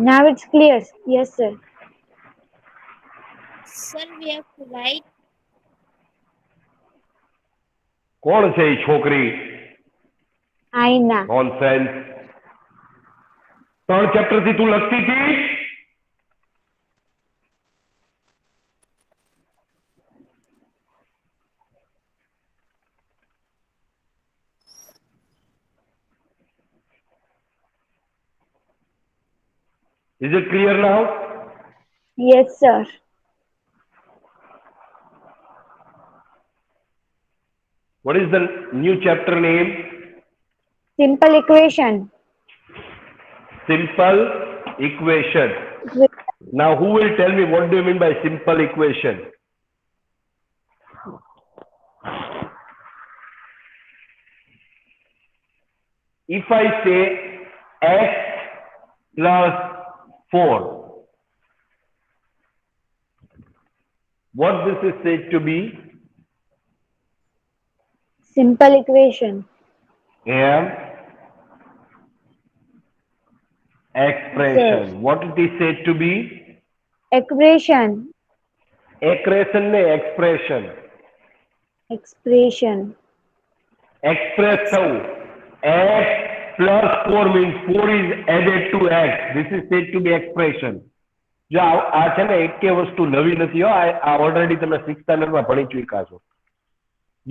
Now it's clear. Yes, sir. Sir, we have to write. કોણ છે એ છોકરી? Aina. Nonsense. 3 chapter થી તું લખતી હતી? Is it clear now? Yes, sir. What is the new chapter name? Simple equation. Simple equation. Now who will tell me what do you mean by simple equation? If I say x plus 4, what this is said to be? Simple equation. Am expression. Sir. What it is said to be? Equation. Accretion ne expression. Expression. Express thou. X plus 4 means 4 is added to x. This is said to be expression. જો આ છે ને એકે વસ્તુ નવી નથી હો, આ ઓલરેડી તમે 6th સ્ટાન્ડર્ડમાં ભણી ચૂક્યા છો.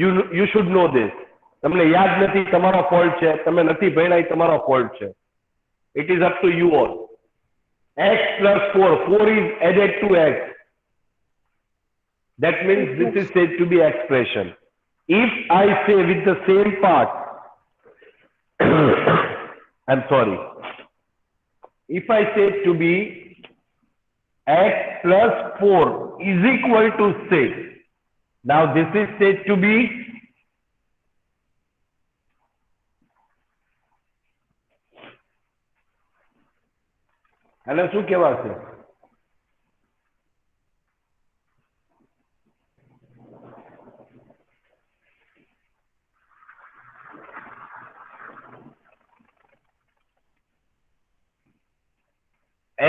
You should know this. તમને યાદ નથી તમારો ફોલ્ટ છે, તમે નથી ભણ્યા એ તમારો ફોલ્ટ છે. It is up to you all. X plus 4, 4 is added to x. That means this is said to be expression. If I say with the same part, I'm sorry. If I say to be x plus 4 is equal to 6. Now this is said to be અને શું કહેવાશે?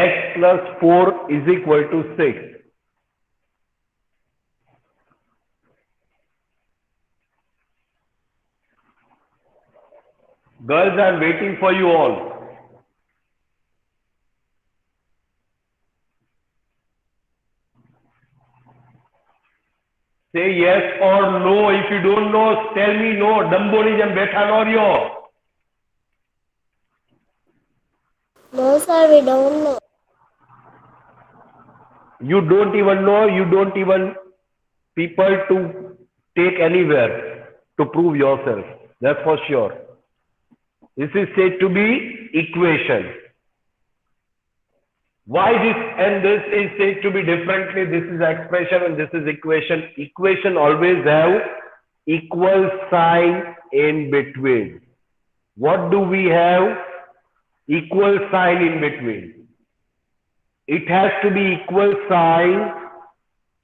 x plus 4 is equal to 6. Girls, I'm waiting for you all. Say yes or no. If you don't know, tell me no. Dumbo ni jam betha no ryo. No, sir, we don't know. You don't even know. You don't even people to take anywhere to prove yourself. That's for sure. This is said to be equation. Why this and this is said to be differently? This is expression and this is equation. Equation always have equal sign in between. What do we have? Equal sign in between. It has to be equal sign.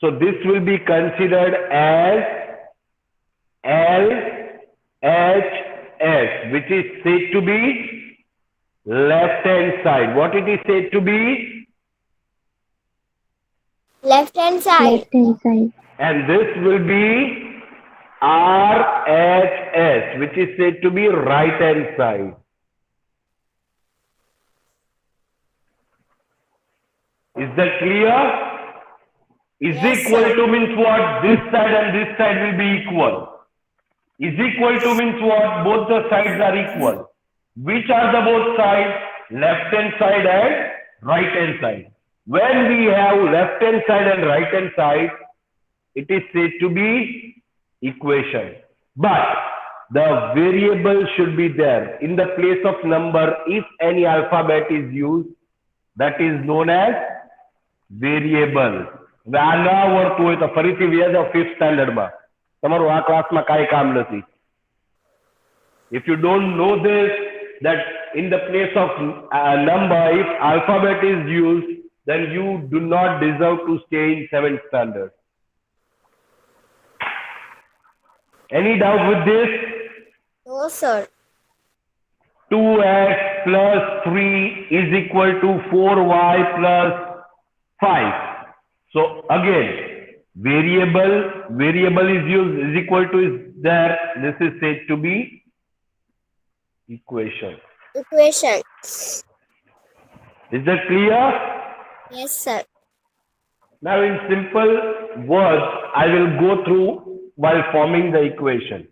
So this will be considered as LHS, which is said to be left hand side. What it is said to be? Left hand side. Left hand side. And this will be RHS, which is said to be right hand side. Is that clear? Is Yes, equal sir. to means what? This side and this side will be equal. Is equal to means what? Both the sides are equal. Which are the both sides? Left hand side and right hand side. When we have left hand side and right hand side, it is said to be equation. But the variable should be there. In the place of number, if any alphabet is used, that is known as variable. હવે આ ના આવડતું હોય તો ફરીથી વ્યા જાઓ 5th સ્ટાન્ડર્ડમાં. તમારું આ ક્લાસમાં કાંઈ કામ નથી. If you don't know this, that in the place of number, if alphabet is used, then you do not deserve to stay in 7th standard. Any doubt with this? No, sir. 2x plus 3 is equal to 4y plus 5. So again, variable is used, is equal to is there. This is said to be equation. Equation. Is that clear? Yes, sir. Now in simple words, I will go through while forming the equation.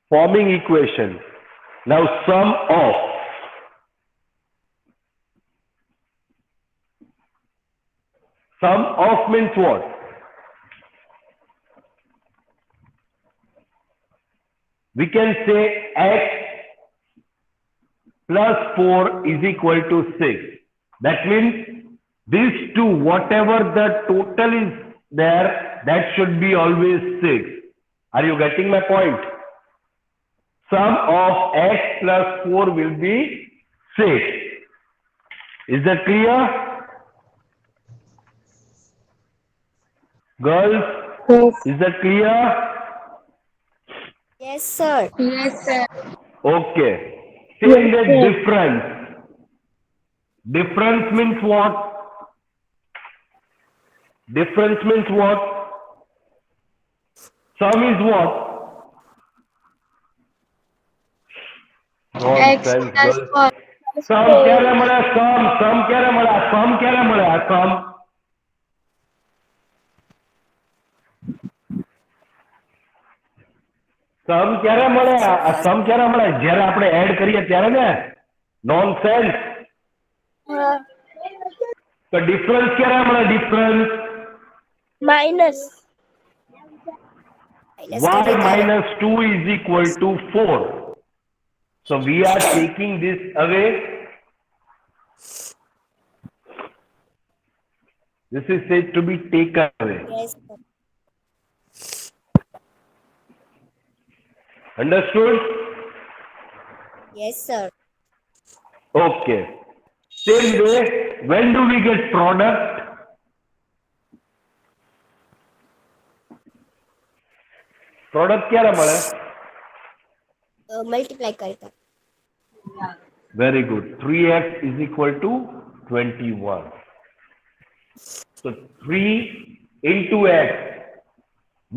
Forming equation. Now sum of means what? We can say x plus 4 is equal to 6. That means these two, whatever the total is there, that should be always 6. Are you getting my point? Sum of x plus 4 will be 6. Is that clear? Girls, Yes. is that clear? Yes, sir. Yes, sir. Okay. Same Yes, with sir. difference. Difference means what? Difference means what? Sum is what? X Nonsense, plus girls. 4. Sum ક્યારે મળે? Sum ક્યારે મળે? Sum ક્યારે મળે? Sum. Sum ક્યારે મળે? Sum ક્યારે મળે? જ્યારે આપણે એડ કરીએ ત્યારે ને? Nonsense. તો ડિફરન્સ ક્યારે મળે? Difference Minus. y minus 2 is equal to 4. So we are taking this away. This is said to be taken away. Yes, sir. Understood? Yes, sir. Okay. Same way, when do we get product? Product ક્યારે મળે? Multiply करता. Very good. 3x is equal to 21. So 3 into x,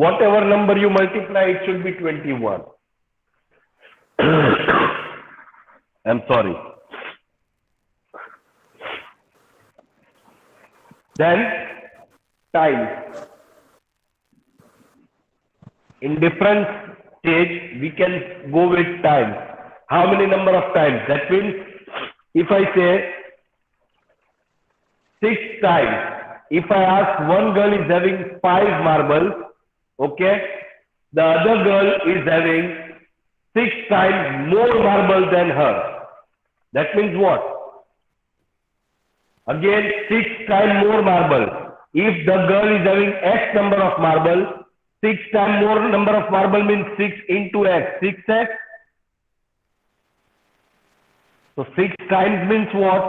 whatever number you multiply, it should be 21. I'm sorry. Then times. In different stage, we can go with times. How many number of times? That means if I say 6 times, if I ask one girl is having 5 marbles, okay, the other girl is having 6 times more marble than her. That means what? Again, 6 times more marble. If the girl is having x number of marble, 6 times more number of marble means 6 into x, 6x. So 6 times means what?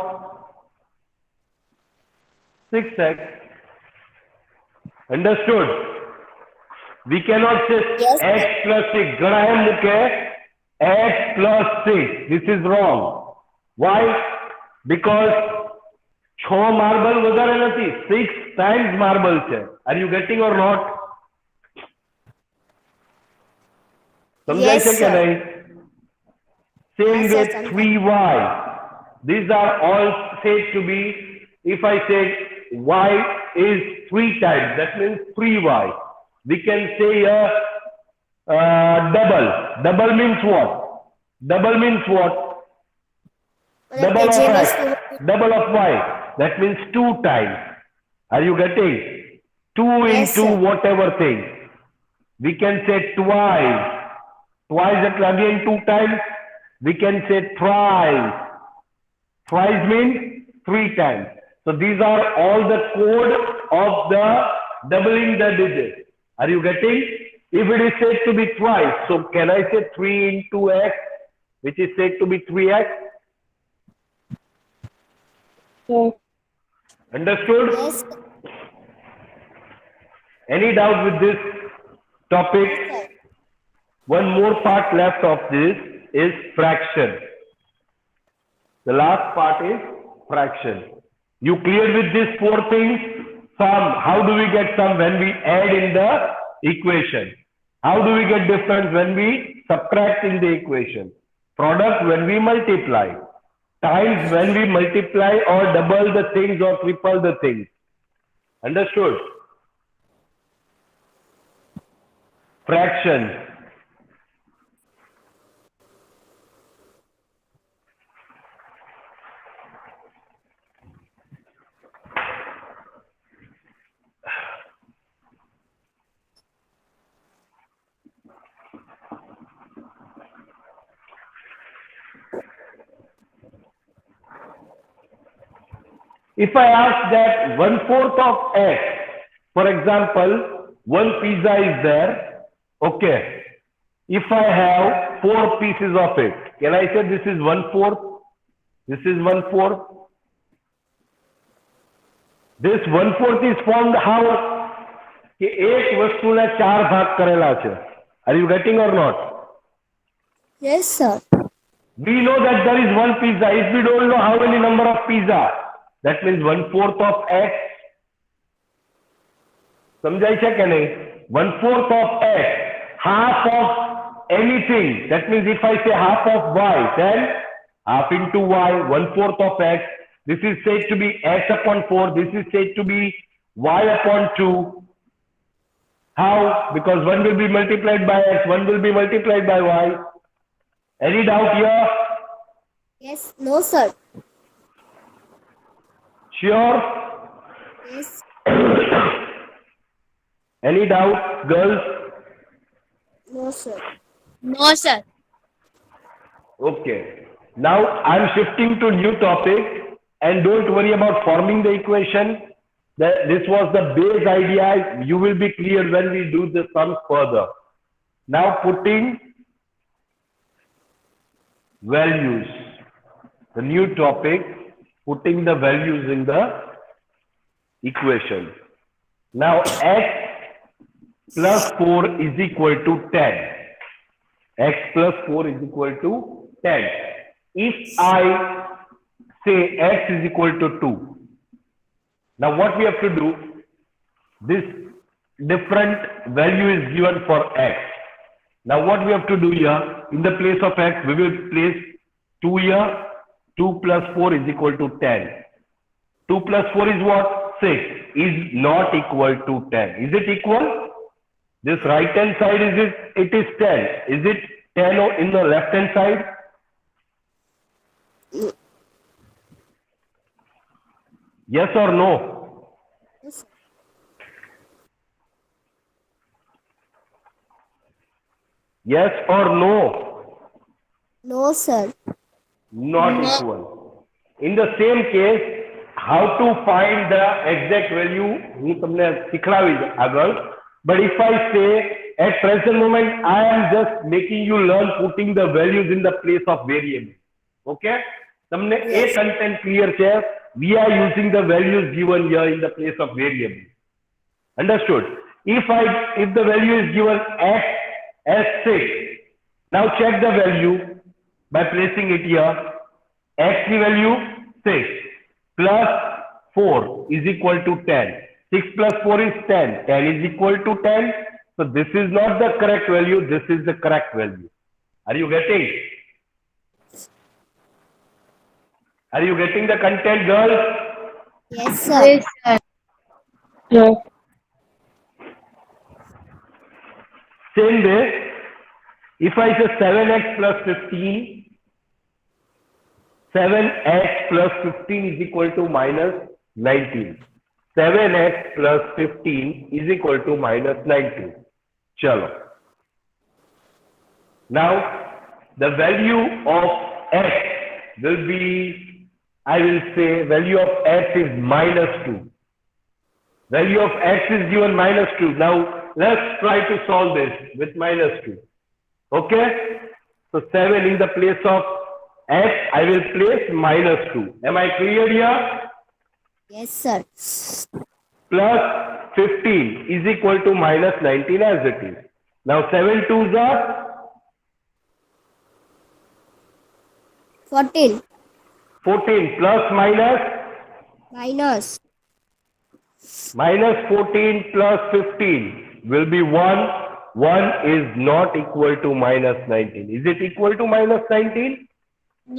6x. Understood? We cannot say Yes, x plus 6. Gana hai muke x plus 6. This is wrong. Why? Because 6 marble વધારે નથી, 6 times marble છે. Are you getting or not? સમજાય Yes, છે કે sir. નહીં? Same Yes, sir, with sometimes. 3y. These are all said to be, if I say y is 3 times, that means 3y. We can say double. Double means what? Double means what? Double of x. Double of y. That means 2 times. Are you getting? 2 Yes, into sir. whatever thing. We can say twice. Twice that again 2 times. We can say thrice. Thrice means 3 times. So these are all the code of the doubling the digits. Are you getting? If it is said to be twice, so can I say 3 into x, which is said to be 3x? Yes. Understood? Yes, sir. Any doubt with this topic? Yes, sir. One more part left of this is fraction. The last part is fraction. You clear with these four things? Sum. How do we get sum when we add in the equation? How do we get difference when we subtract in the equation? Product when we multiply. Times when we multiply or double the things or triple the things. Understood? Fraction. If I ask that 1/4 of x, for example, one pizza is there, okay. If I have 4 pieces of it, can I say this is 1/4? This is 1/4. This 1/4 is formed how? कि एक वस्तु ने 4 भाग करेला छे. Are you getting or not? Yes, sir. We know that there is one pizza. If we don't know how many number of pizza, that means 1/4 of x. समझाई छे के नहीं? 1/4 of x, half of anything. That means if I say half of y, then half into y, 1/4 of x. This is said to be x upon 4. This is said to be y upon 2. How? Because one will be multiplied by x, one will be multiplied by y. Any doubt here? Yes. No, sir. Sure? Yes. Any doubt, girls? No, sir. No, sir. Okay. Now I'm shifting to new topic, and don't worry about forming the equation. This was the base idea. You will be clear when we do the sums further. Now putting values. The new topic, putting the values in the equation. Now x plus 4 is equal to 10. X plus 4 is equal to 10. If I say x is equal to 2, now what we have to do, this different value is given for x. Now what we have to do here, in the place of x, we will place 2 here. 2 plus 4 is equal to 10. 2 plus 4 is what? 6. Is not equal to 10. Is it equal? This right hand side it is 10. Is it 10 in the left hand side? Yes or no? Yes, sir. Yes or no? No, sir. Not equal. In the same case, how to find the exact value, હું તમને શીખડાવીશ આગળ. But if I say at present moment, I am just making you learn putting the values in the place of variable. Okay? તમને એ content clear છે? We are using the values given here in the place of variable. Understood? If the value is given x as 6, now check the value by placing it here. X value 6 plus 4 is equal to 10. 6 plus 4 is 10. 10 is equal to 10. So this is not the correct value. This is the correct value. Are you getting? Are you getting the content, girls? Yes, sir. Yes, sir. Yes. Same way, if I say 7x plus 15, 7x plus 15 is equal to minus 19. 7x plus 15 is equal to minus 19. Chalo. Now, the value of x will be, I will say, value of x is minus 2. Value of x is given minus 2. Now, let's try to solve this with -2. Okay? So 7 in the place of x, I will place -2. Am I clear here? Yes, sir. Plus 15 is equal to -19 as it is. Now 7 twos are 14 14 plus minus -14 plus 15 will be 1. 1 is not equal to -19. Is it equal to -19?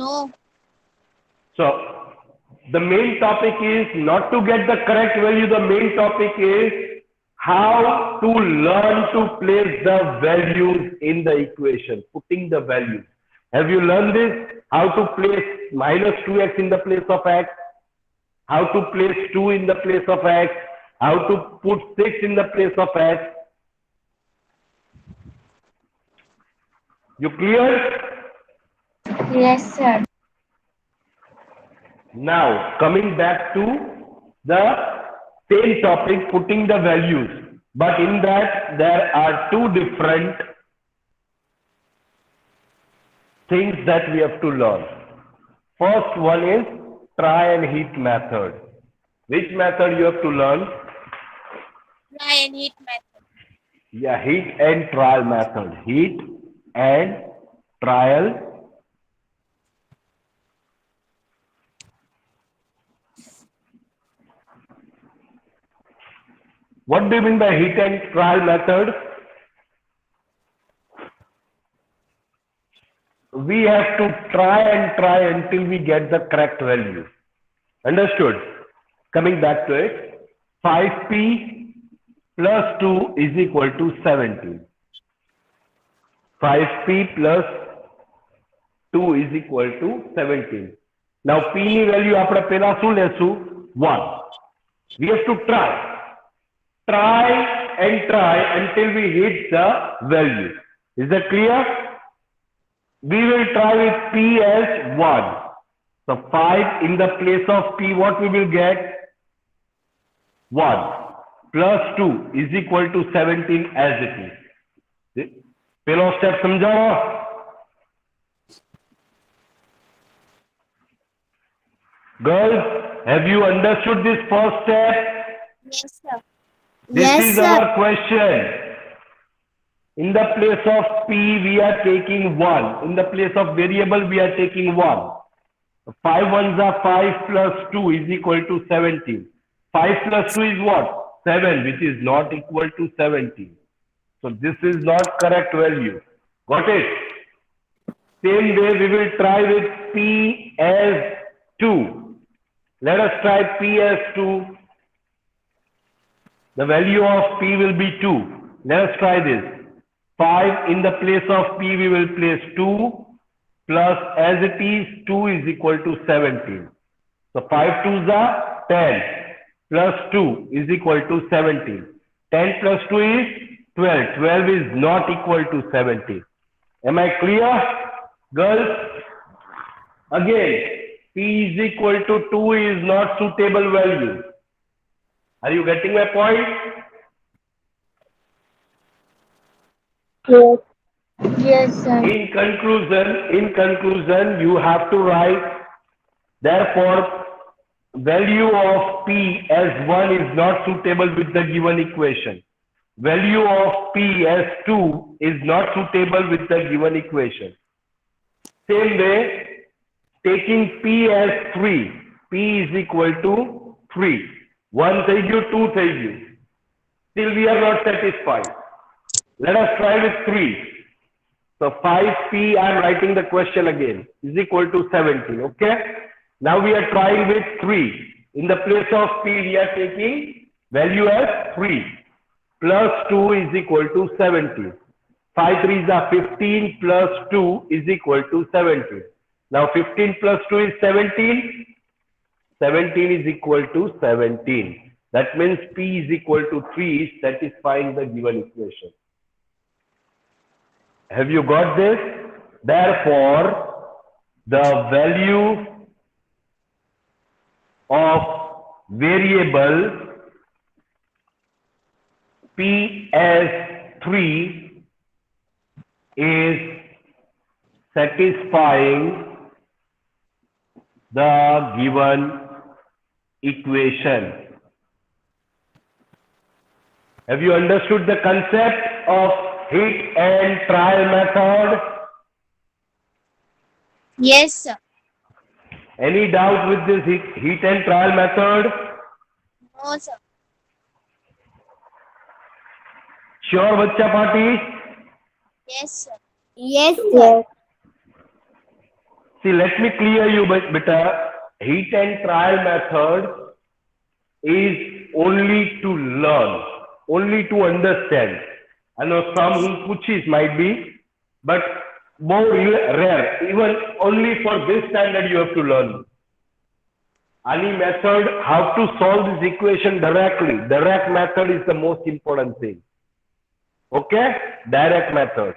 No. So the main topic is not to get the correct value. The main topic is how to learn to place the values in the equation, putting the values. Have you learned this? How to place -2x in the place of x? How to place 2 in the place of x? How to put 6 in the place of x? You clear? Yes, sir. Now, coming back to the same topic, putting the values. But in that, there are two different things that we have to learn. First one is try and hit method. Which method you have to learn? Try and hit method. Yeah, hit and trial method. Hit and trial. What do you mean by hit and trial method? We have to try and try until we get the correct value. Understood? Coming back to it, 5p plus 2 is equal to 17. 5p plus 2 is equal to 17. Now p ની value આપણે પહેલા શું લેશું? 1. We have to try. Try and try until we hit the value. Is that clear? We will try with p as 1. So 5 in the place of p, what we will get? 1 plus 2 is equal to 17 as it is. Fellow step समझाओ. Girls, have you understood this first step? Yes, sir. This Yes, is sir. our question. In the place of p, we are taking 1. In the place of variable, we are taking 1. 5 ones are 5 plus 2 is equal to 17. 5 plus 2 is what? 7, which is not equal to 17. So this is not correct value. Got it? Same way we will try with p as 2. Let us try p as 2. The value of p will be 2. Let us try this. 5 in the place of p we will place 2 plus as it is 2 is equal to 17. So 5 2s are 10 plus 2 is equal to 17. 10 plus 2 is 12. 12 is not equal to 17. Am I clear? Girls, again, p is equal to 2 is not suitable value. Are you getting my point? Yes. Yes, sir. In conclusion, you have to write, therefore, value of p as 1 is not suitable with the given equation. Value of p as 2 is not suitable with the given equation. Same way, taking p as 3, p is equal to 3. 1 થઈ ગયું, 2 થઈ ગયું. Still we are not satisfied. Let us try with 3. So 5p, I am writing the question again, is equal to 17. Okay. Now we are trying with 3. In the place of p, we are taking value as 3. Plus 2 is equal to 17. 5 3s are 15 plus 2 is equal to 17. Now 15 plus 2 is 17. 17 is equal to 17. That means p is equal to 3 is satisfying the given equation. Have you got this? Therefore, the value of variable PS3 is satisfying the given equation. Have you understood the concept of hit and trial method? Yes, sir. Any doubt with this hit and trial method? No, sir. Sure, bachcha party? Yes, sir. Yes, sir. Yes. See, let me clear you, beta. Hit and trial method is only to learn, only to understand. I know some who puchis might be, but more rare. Even only for this standard you have to learn. Any method, how to solve this equation directly. Direct method is the most important thing. Okay? Direct method.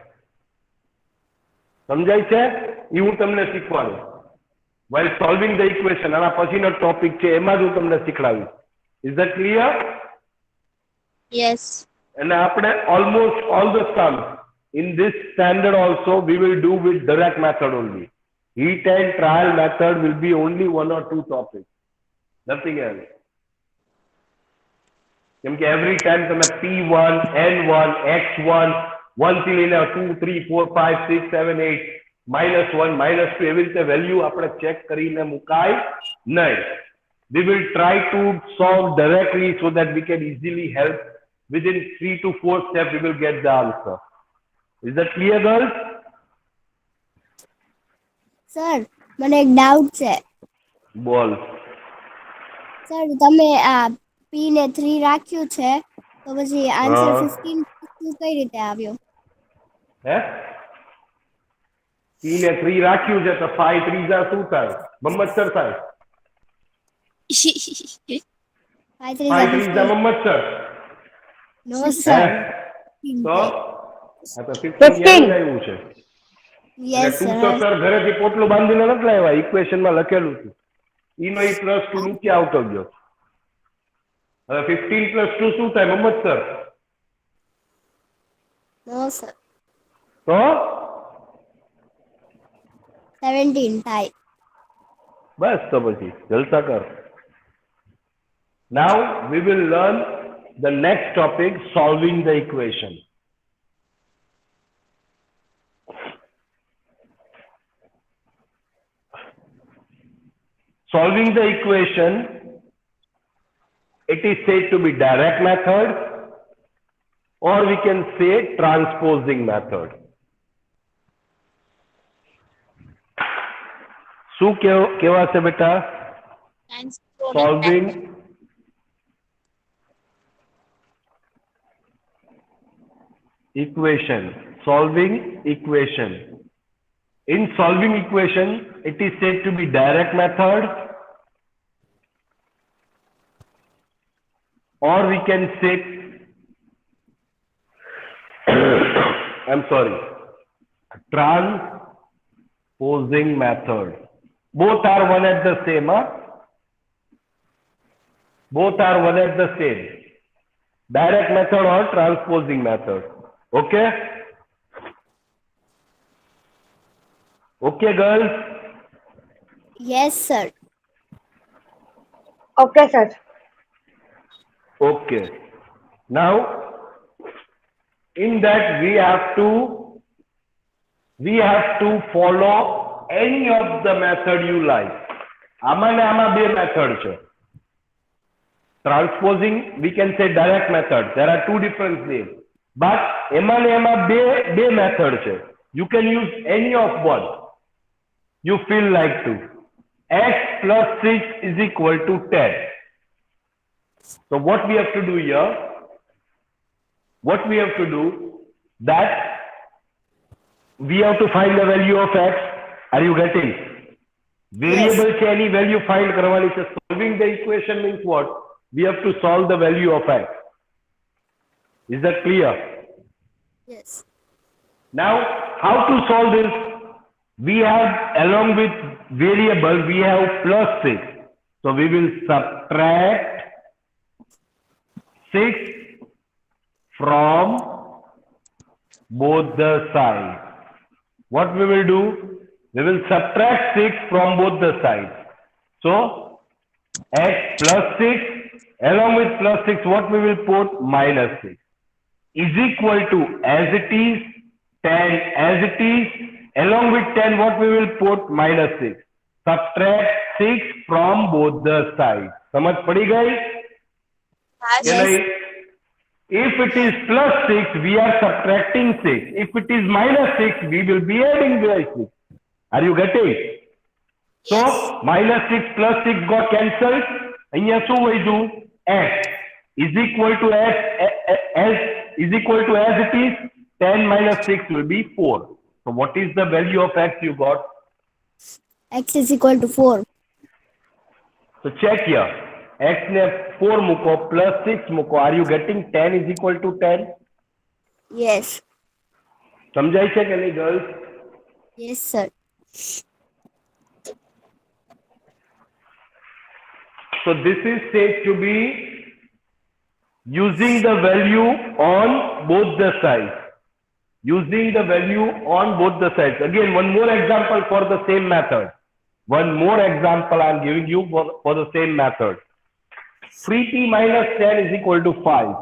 સમજાય છે? એ હું તમને શીખવાડું. While solving the equation, આના પછીનો topic છે એમાં જ હું તમને શીખડાવીશ. Is that clear? Yes. And આપણે almost all the sums in this standard also we will do with direct method only. Heat and trial method will be only one or two topics. Nothing else. કેમ કે every time તમે P1, N1, X1, 1 થી લઈને 2, 3, 4, 5, 6, 7, 8, -1, -2 એવી રીતે value આપણે check કરીને મુકાય નહીં. We will try to solve directly so that we can easily help. Within 3 to 4 steps, we will get the answer. Is that clear, girls? Sir મને એક ડાઉટ છે. બોલ. સર તમે આ P ને 3 રાખ્યું છે તો પછી આન્સર હા. 15 કઈ રીતે આવ્યો? હે? P ને 3 રાખ્યું છે તો 5 3 જા શું થાય? મમ્મત્સર થાય. 5 3 5 3 જા મમ્મત્સર. નો હે? સર. તો આ તો 15 યાદ આવ્યું છે. યસ તું સર. તો સર ઘરેથી પોટલું બાંધીને નથી લાવ્યા, ઇક્વેશનમાં લખેલું હતું. ઈનો ઈ +2 નીચે આવતો ગયો. હવે 15 + 2 શું થાય મમ્મત્સર? નો સર. તો 17 થાય. બસ તો પછી જલસા કર. Now we will learn the next topic, solving the equation. Solving the equation, it is said to be direct method or we can say transposing method. શું કેવા છે બેટા? Transforming Solving method. equation. Solving equation. In solving equation, it is said to be direct method or we can say I'm sorry, transposing method. Both are one at the same, huh? Both are one at the same. Direct method or transposing method. Okay? Okay, girls? Yes sir. Okay, sir. Okay. Now, in that we have to follow any of the method you like. આમાં ને આમાં બે method છે. Transposing, we can say direct method. There are two different names. But એમાં ને એમાં બે method છે. You can use any of one. You feel like to. X plus 6 is equal to 10. So what we have to do here? What we have to do? That we have to find the value of x. Are you getting? Variable છે એની value find કરવાની છે. Solving the equation means what? We have to solve the value of x. Is that clear? Yes. Now, how to solve this? We have, along with variable, we have +6. So we will subtract 6 from both the sides. What we will do? We will subtract 6 from both the sides. So x plus 6 along with plus 6, what we will put? Minus 6 is equal to, as it is, 10 as it is, along with 10 what we will put? Minus 6. Subtract 6 from both the sides. समझ पड़ी गई? Yes. कि नहीं? If it is plus 6, we are subtracting 6. If it is minus 6, we will be adding the 6. Are you getting? So, minus 6 plus 6 got cancelled. અહીંયા શું વધ્યું? X is equal to as it is. 10 minus 6 will be 4. So, what is the value of X you got? X is equal to 4. So, check here. X ने 4 મૂકો plus 6 મૂકો. Are you getting 10 is equal to 10? Yes. સમજાય છે કે નહીં girls? Yes, sir. So this is said to be using the value on both the sides. Using the value on both the sides. Again, one more example for the same method. One more example I am giving you for the same method. 3p minus 10 is equal to 5.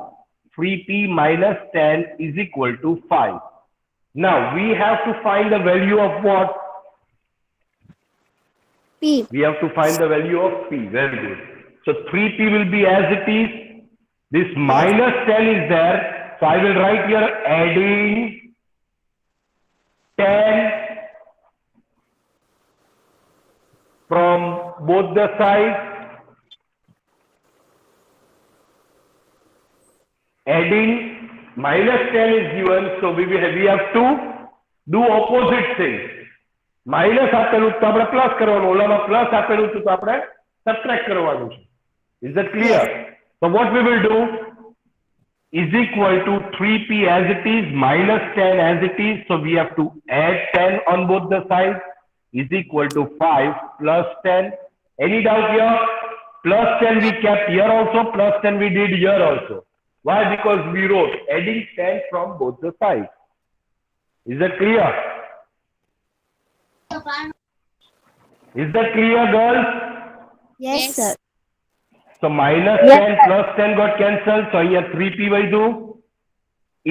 3p minus 10 is equal to 5. Now we have to find the value of what? P. We have to find the value of p. Very good. So 3p will be as it is. This minus 10 is there. So I will write here adding 10 from both the sides. Adding minus 10 is given. So we have to do opposite thing. Minus આપેલું તો આપણે plus કરવાનું, ઓલામાં plus આપેલું તો આપણે subtract કરવાનું છે. Is that clear? So what we will do is equal to 3p as it is minus 10 as it is. So we have to add 10 on both the sides is equal to 5 plus 10. Any doubt here? Plus 10 we kept here also, plus 10 we did here also. Why? Because we wrote adding 10 from both the sides. Is that clear? Is that clear, girls? Yes, Yes. sir. So minus 10 plus 10 got cancelled. So here 3p by 2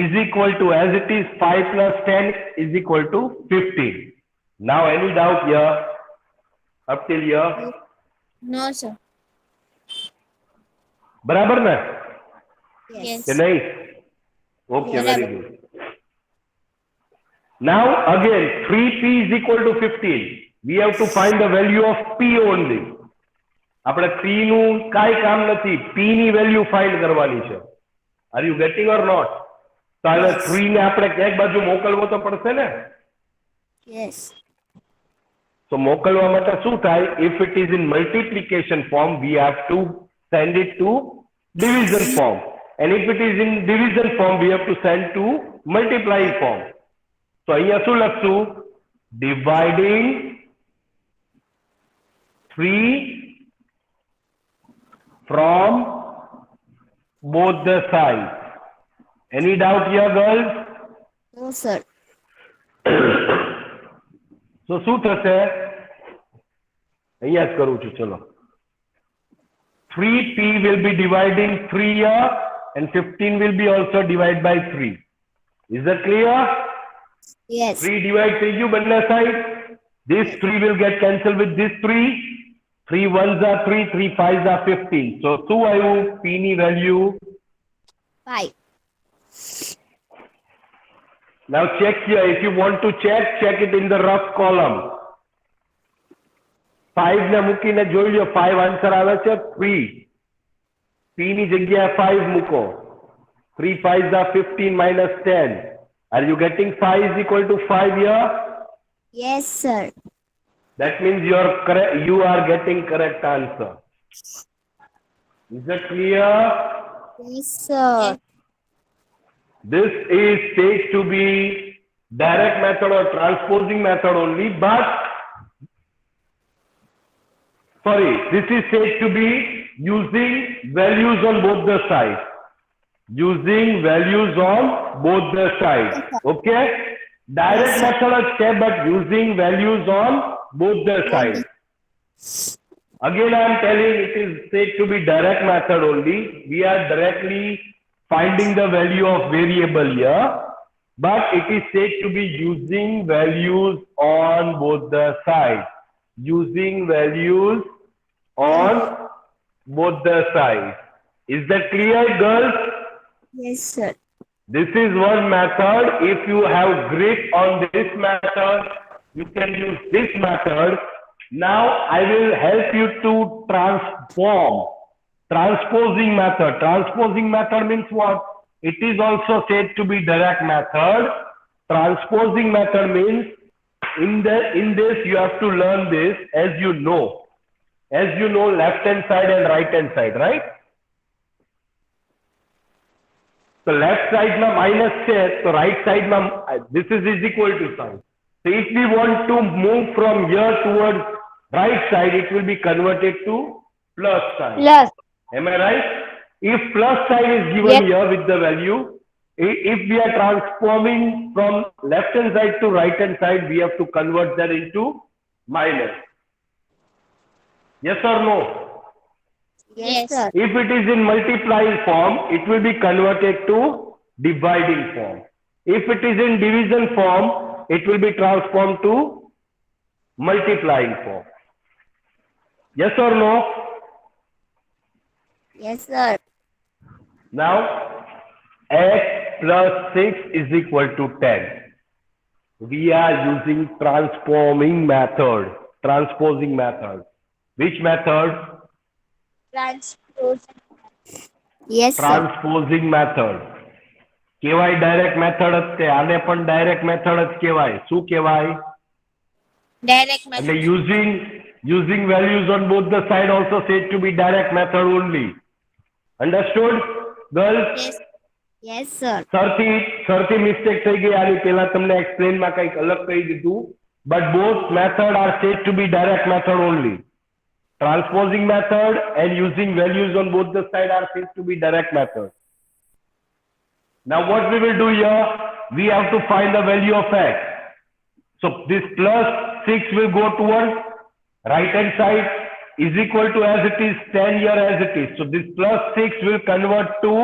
is equal to, as it is, 5 plus 10 is equal to 15. Now any doubt here? Up till here? No, sir. बराबर ना? Yes. कि नहीं? Okay, very बराबर. good. Now again 3p is equal to 15. We have to find the value of p only. આપણે p નું કાઈ કામ નથી, p ની વેલ્યુ ફાઇન્ડ કરવાની છે. Are you getting or not? તો હવે 3 ને આપણે એક બાજુ મોકલવો તો પડશે ને? Yes. So મોકલવા માટે શું થાય? If it is in multiplication form, we have to send it to division form. And if it is in division form, we have to send to multiplying form. So અહીંયા શું લખશું? Dividing 3 from both the sides. Any doubt here, girls? No, sir. So શું થશે? અહીંયા જ કરું છું, ચલો. 3p will be dividing 3 here and 15 will be also divided by 3. Is that clear? Yes. 3 divide 3 you બંને side. This 3 will get cancelled with this 3. 3 ones are 3, 3 5s are 15. So શું આવ્યું? p ની value? 5. Now check here. If you want to check it in the rough column. 5 ને મૂકીને જોઈ લો. 5 answer આવે છે 3. p ની જગ્યાએ 5 મૂકો. 3 5s are 15 minus 10. Are you getting 5 is equal to 5 here? Yes, sir. That means you are getting correct answer. Is that clear? Yes, sir. This is said to be direct method or transposing method only, but sorry, this is said to be using values on both the sides. using values on both the sides. Okay? Direct method is step, but using values on both the sides. Again, I am telling it is said to be direct method only. We are directly finding the value of variable here, but it is said to be using values on both the sides. Using values on both the sides. Is that clear, girls? Yes, sir. This is one method. If you have grip on this method, you can use this method. Now I will help you to transform. Transposing method. Transposing method means what? It is also said to be direct method. Transposing method means in this you have to learn this as you know. As you know, left hand side and right hand side, right? So left side ma minus है, so right side ma this is equal to sign. So if we want to move from here towards right side, it will be converted to plus sign. Plus. Am I right? If plus sign is given here with the value, if we are transforming from left hand side to right hand side, we have to convert that into minus. Yes or no? Yes, Yes. sir. If it is in multiplying form, it will be converted to dividing form. If it is in division form, it will be transformed to multiplying form. Yes or no? Yes, sir. Now, x plus 6 is equal to 10. We are using transforming method, transposing method. Which method? Transpose. Yes, sir. Transposing method. કેવાય direct method જ છે. આને પણ direct method જ કહેવાય. શું કહેવાય? Direct And method. using values on both the side also said to be direct method only. Understood, girls? Yes. Yes, sir. સરથી mistake થઈ ગઈ. આની પહેલા તમને explain માં કંઈક અલગ કહી દીધું. But both method are said to be direct method only. Transposing method and using values on both the side are said to be direct method. Now what we will do here, we have to find the value of x. So this plus 6 will go towards right hand side is equal to as it is 10 here as it is. So this plus 6 will convert to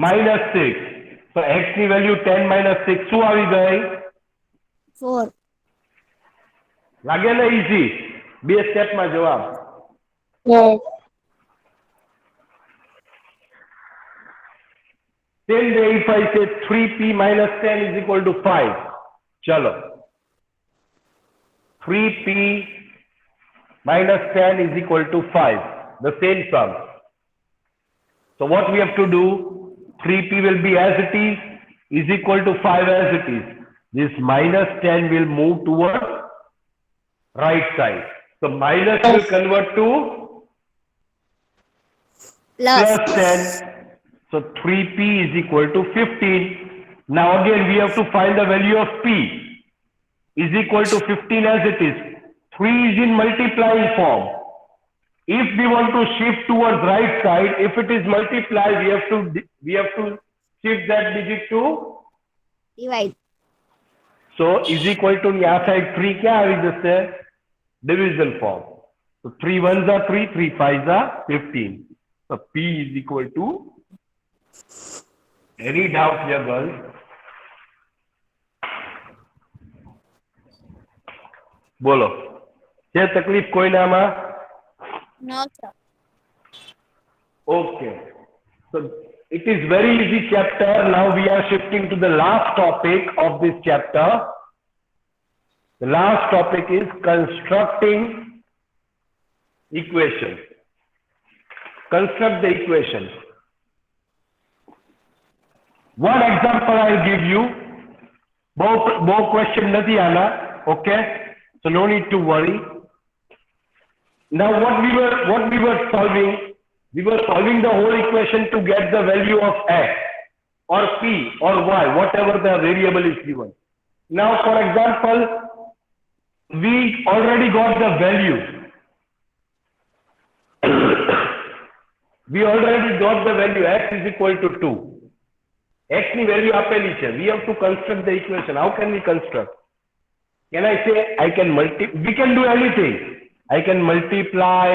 minus 6. So x ની value 10 minus 6 શું આવી ગઈ? 4. લાગે ને easy? બે step માં જવાબ. Yes. Same way if I say 3p minus 10 is equal to 5. Chalo. 3p minus 10 is equal to 5. The same sum. So what we have to do? 3p will be as it is equal to 5 as it is. This minus 10 will move towards right side. So minus will convert to plus 10. So 3p is equal to 15. Now again we have to find the value of p is equal to 15 as it is. 3 is in multiplying form. If we want to shift towards right side, if it is multiplied, we have to shift that digit to Divide. so is equal to यहाँ side 3 क्या આવી જશે? Division form. So 3 ones are 3, 3 5s are 15. So p is equal to, any doubt here, girls? બોલો, છે તકલીફ કોઈનામાં? No, sir. Okay. So it is very easy chapter. Now we are shifting to the last topic of this chapter. The last topic is constructing equations. Construct the equation. One example I'll give you. More question nahi aana. Okay. So no need to worry. Now what we were solving, we were solving the whole equation to get the value of x or p or y, whatever the variable is given. Now for example, we already got the value. We already got the value x is equal to 2. X ની value આપેલી છે. We have to construct the equation. How can we construct? Can I say I can we can do anything. I can multiply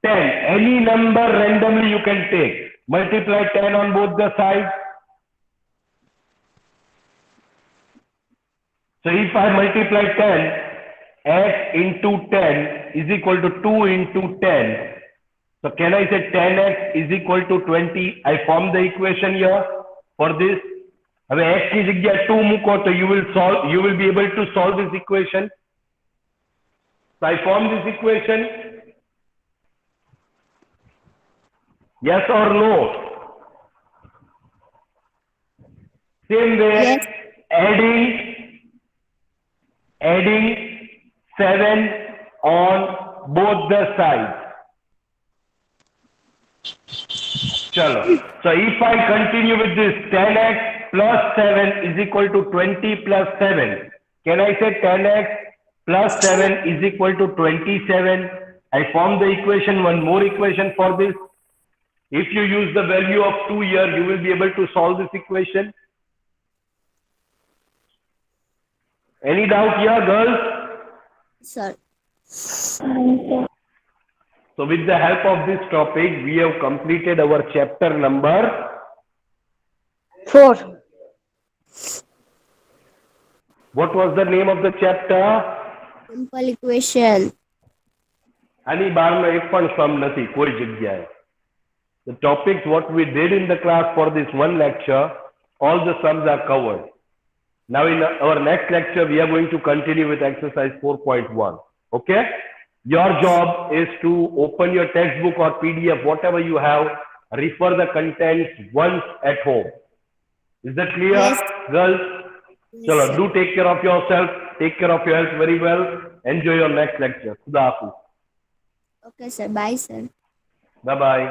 10. Any number randomly you can take. Multiply 10 on both the sides. So if I multiply 10, x into 10 is equal to 2 into 10. So can I say 10x is equal to 20? I form the equation here for this. હવે x ની જગ્યા 2 મૂકો તો you will be able to solve this equation. So I form this equation. Yes or no? Same way, Yes. adding 7 on both the sides. Chalo. So if I continue with this 10x plus 7 is equal to 20 plus 7. Can I say 10x plus 7 is equal to 27? I form the equation, one more equation for this. If you use the value of 2 here, you will be able to solve this equation. Any doubt here, girls? Sir. So with the help of this topic, we have completed our chapter number 4. What was the name of the chapter? Simple equation. આની બહારનો એક પણ sum નથી કોઈ જગ્યાએ. The topics what we did in the class for this one lecture, all the sums are covered. Now in our next lecture, we are going to continue with exercise 4.1. Okay? Your job is to open your textbook or PDF, whatever you have, refer the contents once at home. Is that clear, Yes. girls? Yes, Chalo, sir. do take care of yourself. Take care of your health very well. Enjoy your next lecture. Khuda Hafiz. Okay, sir. Bye, sir. Bye-bye.